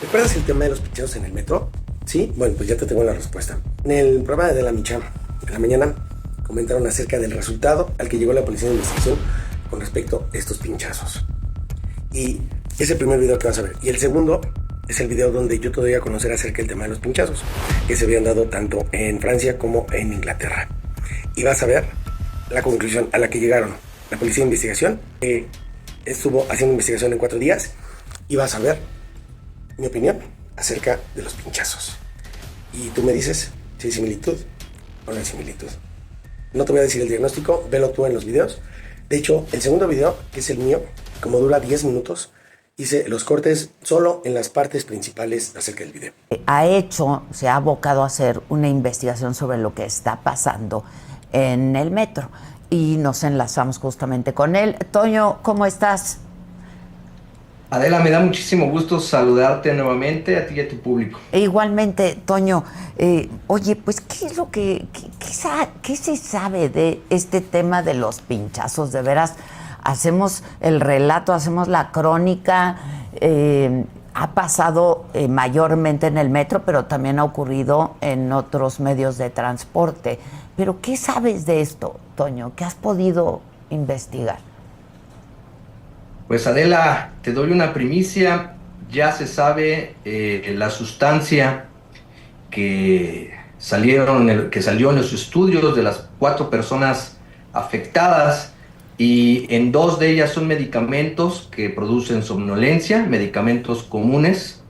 ¿Recuerdas el tema de los pinchazos en el metro? Sí, bueno, pues ya te tengo la respuesta. En el programa de La Micha, en la mañana, comentaron acerca del resultado al que llegó la policía de investigación con respecto a estos pinchazos. Y es el primer video que vas a ver. Y el segundo es el video donde yo te doy a conocer acerca del tema de los pinchazos, que se habían dado tanto en Francia como en Inglaterra. Y vas a ver la conclusión a la que llegaron la policía de investigación, que estuvo haciendo investigación en 4 días, y vas a ver mi opinión acerca de los pinchazos. Y tú me dices si hay similitud o no hay similitud. No te voy a decir el diagnóstico, velo tú en los videos. De hecho, el segundo video, que es el mío, como dura 10 minutos, hice los cortes solo en las partes principales acerca del video. Se ha abocado a hacer una investigación sobre lo que está pasando en el metro y nos enlazamos justamente con él. Toño, ¿cómo estás? Adela, me da muchísimo gusto saludarte nuevamente a ti y a tu público. E igualmente, Toño, oye, pues, ¿qué es lo qué se sabe de este tema de los pinchazos? De veras, hacemos el relato, hacemos la crónica, ha pasado mayormente en el metro, pero también ha ocurrido en otros medios de transporte. Pero, ¿qué sabes de esto, Toño? ¿Qué has podido investigar? Pues Adela, te doy una primicia. Ya se sabe la sustancia que salió en los estudios de las 4 personas afectadas, y en 2 de ellas son medicamentos que producen somnolencia, medicamentos comunes,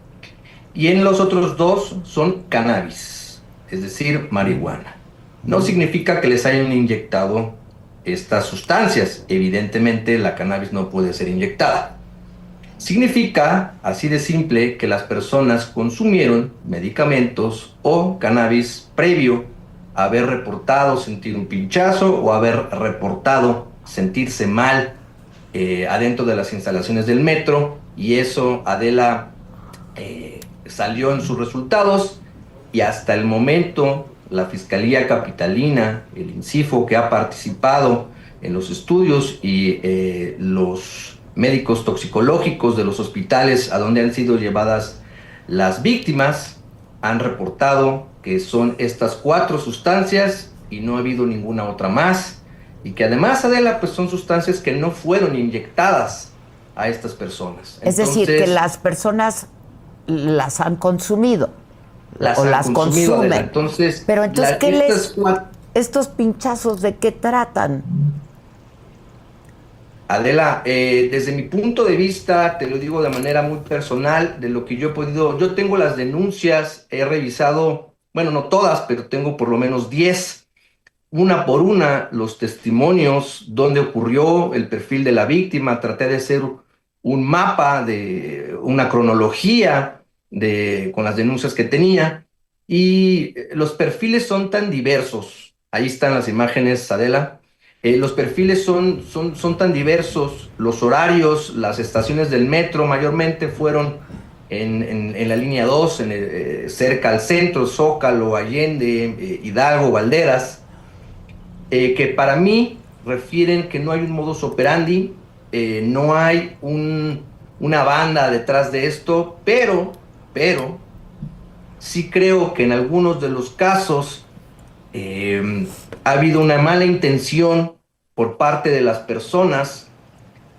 y en los otros 2 son cannabis, es decir, marihuana. No significa que les hayan inyectado estas sustancias. Evidentemente la cannabis no puede ser inyectada. Significa, así de simple, que las personas consumieron medicamentos o cannabis previo a haber reportado sentir un pinchazo o haber reportado sentirse mal adentro de las instalaciones del metro, y eso, Adela, salió en sus resultados, y hasta el momento la Fiscalía Capitalina, el INCIFO, que ha participado en los estudios, y los médicos toxicológicos de los hospitales a donde han sido llevadas las víctimas, han reportado que son estas 4 sustancias y no ha habido ninguna otra más, y que además, Adela, pues son sustancias que no fueron inyectadas a estas personas. Es decir, que las personas las han consumido. Las consumen. Entonces, pero entonces, estos pinchazos, ¿de qué tratan? Adela, desde mi punto de vista, te lo digo de manera muy personal, de lo que yo he podido, yo tengo las denuncias, he revisado, bueno, no todas, pero tengo por lo menos 10, una por una, los testimonios, dónde ocurrió, el perfil de la víctima. Traté de hacer un mapa, de una cronología con las denuncias que tenía, y los perfiles son tan diversos. Ahí están las imágenes, Adela. Los perfiles son tan diversos. Los horarios, las estaciones del metro mayormente fueron en la línea 2, cerca al centro, Zócalo, Allende, Hidalgo, Valderas, que para mí refieren que no hay un modus operandi, no hay una banda detrás de esto, pero sí creo que en algunos de los casos ha habido una mala intención por parte de las personas,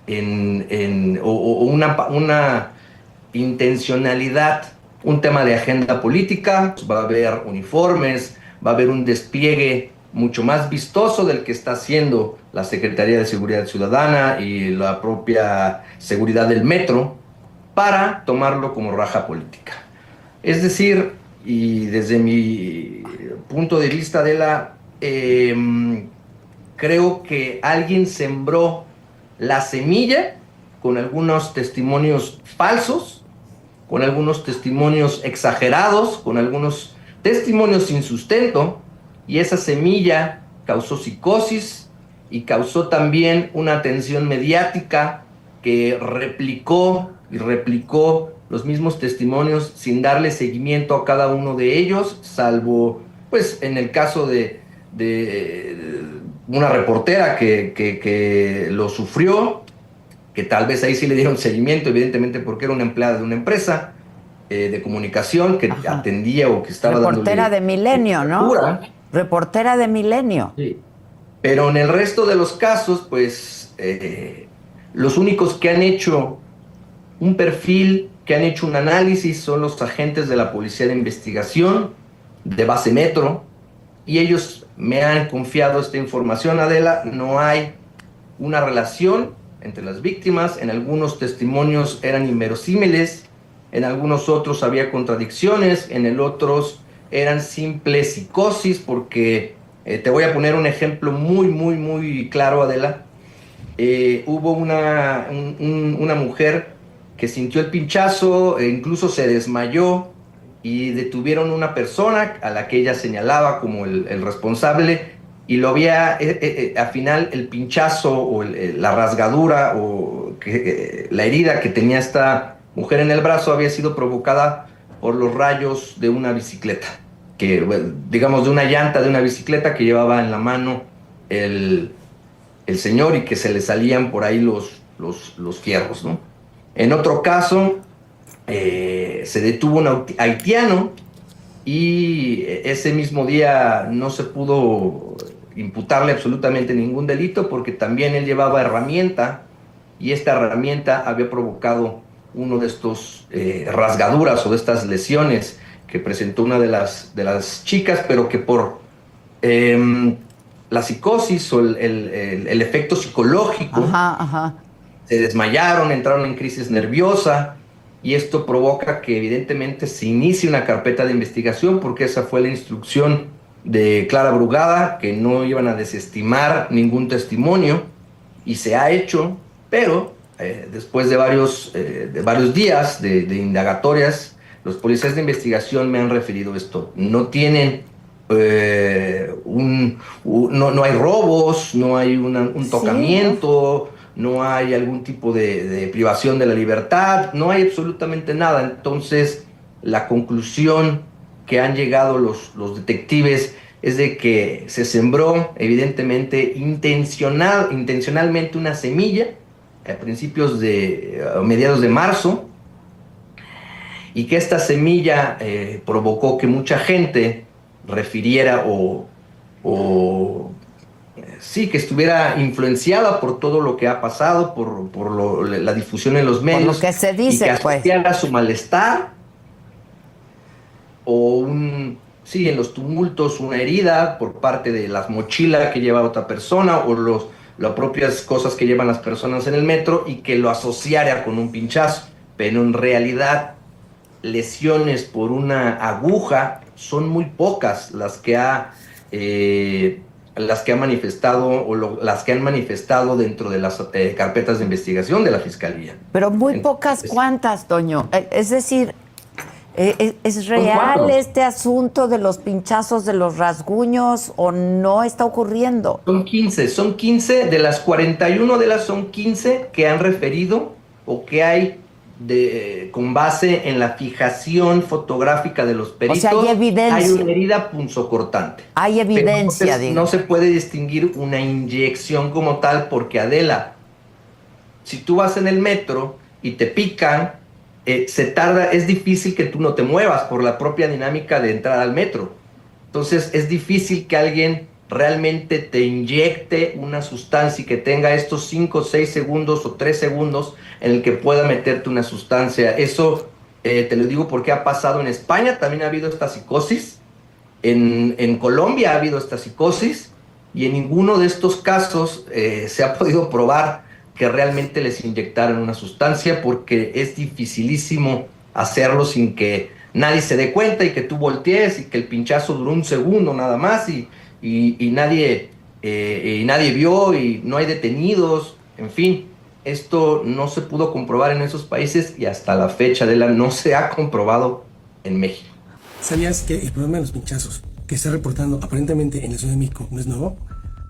o una intencionalidad, un tema de agenda política. Va a haber uniformes, va a haber un despliegue mucho más vistoso del que está haciendo la Secretaría de Seguridad Ciudadana y la propia seguridad del metro, para tomarlo como raja política. Es decir, y desde mi punto de vista, creo que alguien sembró la semilla con algunos testimonios falsos, con algunos testimonios exagerados, con algunos testimonios sin sustento, y esa semilla causó psicosis y causó también una tensión mediática que replicó los mismos testimonios sin darle seguimiento a cada uno de ellos, salvo, pues, en el caso de una reportera que lo sufrió, que tal vez ahí sí le dieron seguimiento, evidentemente porque era una empleada de una empresa, de comunicación que atendía o que estaba reportera de Milenio, ¿no? Reportera de Milenio. Sí. Pero en el resto de los casos, pues, los únicos que han hecho un perfil, que han hecho un análisis, son los agentes de la Policía de Investigación, de Base Metro, y ellos me han confiado esta información, Adela. No hay una relación entre las víctimas, en algunos testimonios eran inverosímiles, en algunos otros había contradicciones, en el otros eran simples psicosis, porque te voy a poner un ejemplo muy claro, Adela. Hubo una mujer que sintió el pinchazo, e incluso se desmayó, y detuvieron una persona a la que ella señalaba como el responsable, y lo había, al final el pinchazo o la rasgadura o la herida que tenía esta mujer en el brazo había sido provocada por los rayos de una bicicleta, digamos de una llanta de una bicicleta que llevaba en la mano el señor, y que se le salían por ahí los fierros, ¿no? En otro caso, se detuvo un haitiano, y ese mismo día no se pudo imputarle absolutamente ningún delito, porque también él llevaba herramienta, y esta herramienta había provocado uno de estos rasgaduras o de estas lesiones que presentó una de las chicas, pero que por la psicosis o el efecto psicológico se desmayaron, entraron en crisis nerviosa, y esto provoca que evidentemente se inicie una carpeta de investigación, porque esa fue la instrucción de Clara Brugada, que no iban a desestimar ningún testimonio, y se ha hecho, pero después de varios días de indagatorias, los policías de investigación me han referido esto. No tienen no hay robos, no hay un tocamiento, no hay algún tipo de privación de la libertad, no hay absolutamente nada. Entonces, la conclusión que han llegado los detectives es de que se sembró, evidentemente, intencionalmente una semilla a mediados de marzo, y que esta semilla provocó que mucha gente refiriera que estuviera influenciada por todo lo que ha pasado, por la difusión en los medios, por lo que se dice, y que asociara su malestar o en los tumultos, una herida por parte de las mochilas que lleva otra persona, o las propias cosas que llevan las personas en el metro, y que lo asociara con un pinchazo. Pero en realidad, lesiones por una aguja son muy pocas las que ha manifestado o las que han manifestado dentro de las carpetas de investigación de la Fiscalía. Pero muy pocas, ¿cuántas, Toño? Es decir, ¿es real este asunto de los pinchazos, de los rasguños, o no está ocurriendo? Son 15 de las 41 son 15 que han referido o que hay con base en la fijación fotográfica de los peritos. O sea, hay evidencia. Hay una herida punzocortante. Hay evidencia, digo. No se puede distinguir una inyección como tal, porque, Adela, si tú vas en el metro y te pican, es difícil que tú no te muevas por la propia dinámica de entrar al metro. Entonces es difícil que alguien realmente te inyecte una sustancia y que tenga estos 5, 6 segundos o 3 segundos en el que pueda meterte una sustancia. Eso te lo digo porque ha pasado en España, también ha habido esta psicosis, en Colombia ha habido esta psicosis, y en ninguno de estos casos se ha podido probar que realmente les inyectaron una sustancia, porque es dificilísimo hacerlo sin que nadie se dé cuenta y que tú voltees y que el pinchazo duró un segundo nada más y nadie vio y no hay detenidos. En fin, esto no se pudo comprobar en esos países y hasta la fecha no se ha comprobado en México. ¿Sabías que el problema de los pinchazos que está reportando aparentemente en la Ciudad de México no es nuevo?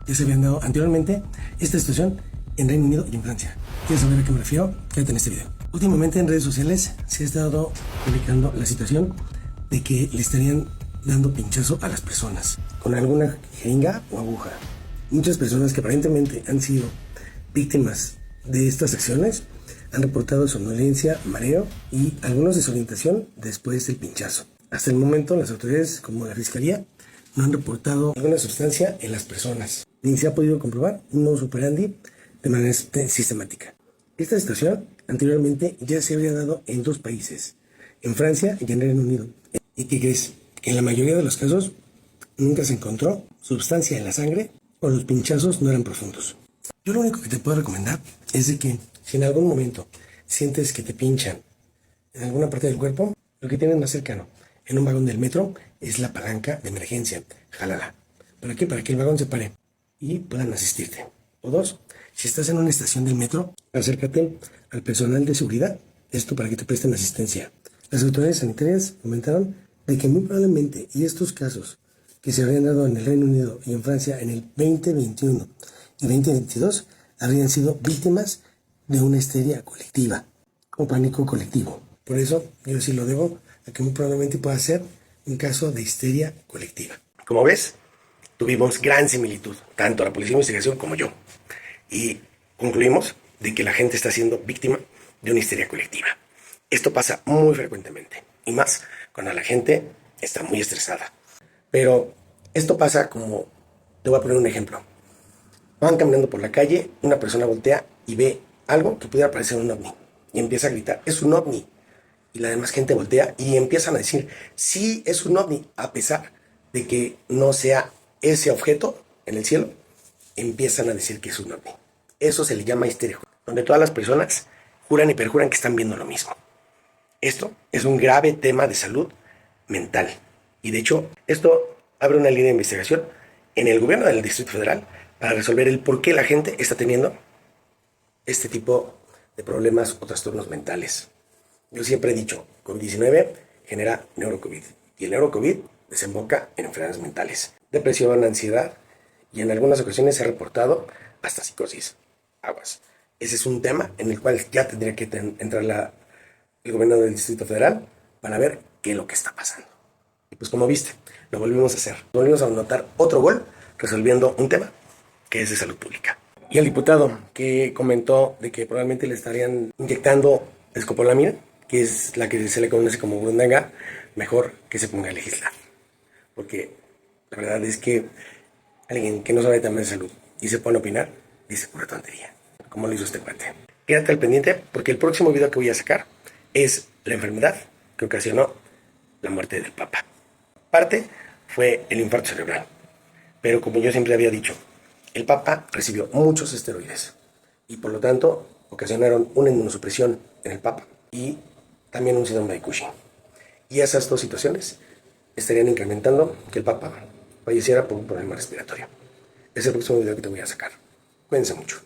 Ya se habían dado anteriormente esta situación en Reino Unido y en Francia. ¿Quieres saber a qué me refiero? Quédate en este video. Últimamente en redes sociales se ha estado publicando la situación de que le estarían dando pinchazo a las personas con alguna jeringa o aguja. Muchas personas que aparentemente han sido víctimas de estas acciones han reportado somnolencia, mareo y algunos desorientación después del pinchazo. Hasta el momento, las autoridades, como la Fiscalía, no han reportado alguna sustancia en las personas, ni se ha podido comprobar un modus operandi de manera sistemática. Esta situación anteriormente ya se había dado en 2 países, en Francia y en Reino Unido. ¿Y qué crees? En la mayoría de los casos nunca se encontró sustancia en la sangre o los pinchazos no eran profundos. Yo lo único que te puedo recomendar es de que si en algún momento sientes que te pinchan en alguna parte del cuerpo, lo que tienes más cercano en un vagón del metro es la palanca de emergencia. Jálala. ¿Para qué? Para que el vagón se pare y puedan asistirte. O 2, si estás en una estación del metro, acércate al personal de seguridad. Esto para que te presten asistencia. Las autoridades sanitarias comentaron de que muy probablemente, y estos casos que se habían dado en el Reino Unido y en Francia en el 2021 y 2022, habrían sido víctimas de una histeria colectiva o pánico colectivo. Por eso yo sí lo debo a que muy probablemente pueda ser un caso de histeria colectiva. Como ves, tuvimos gran similitud, tanto la Policía de Investigación como yo. Y concluimos de que la gente está siendo víctima de una histeria colectiva. Esto pasa muy frecuentemente, y más cuando la gente está muy estresada. Pero esto pasa como, te voy a poner un ejemplo. Van caminando por la calle, una persona voltea y ve algo que pudiera parecer un ovni. Y empieza a gritar, es un ovni. Y la demás gente voltea y empiezan a decir, sí, es un ovni. A pesar de que no sea ese objeto en el cielo, empiezan a decir que es un ovni. Eso se le llama histeria, donde todas las personas juran y perjuran que están viendo lo mismo. Esto es un grave tema de salud mental. Y de hecho, esto abre una línea de investigación en el gobierno del Distrito Federal para resolver el por qué la gente está teniendo este tipo de problemas o trastornos mentales. Yo siempre he dicho, COVID-19 genera neurocovid y el neurocovid desemboca en enfermedades mentales, depresión, ansiedad y en algunas ocasiones se ha reportado hasta psicosis. Aguas. Ese es un tema en el cual ya tendría que entrar el gobierno del Distrito Federal para ver qué es lo que está pasando. Y pues como viste, lo volvimos a hacer. Volvimos a anotar otro gol resolviendo un tema que es de salud pública. Y el diputado que comentó de que probablemente le estarían inyectando escopolamina, que es la que se le conoce como burundanga, mejor que se ponga a legislar. Porque la verdad es que alguien que no sabe también de salud y se pone a opinar, dice pura tontería, como lo hizo este cuate. Quédate al pendiente porque el próximo video que voy a sacar es la enfermedad que ocasionó la muerte del Papa. Parte fue el infarto cerebral, pero como yo siempre había dicho, el Papa recibió muchos esteroides y por lo tanto ocasionaron una inmunosupresión en el Papa y también un síndrome de Cushing. Y esas 2 situaciones estarían incrementando que el Papa falleciera por un problema respiratorio. Es el próximo video que te voy a sacar. Cuídense mucho.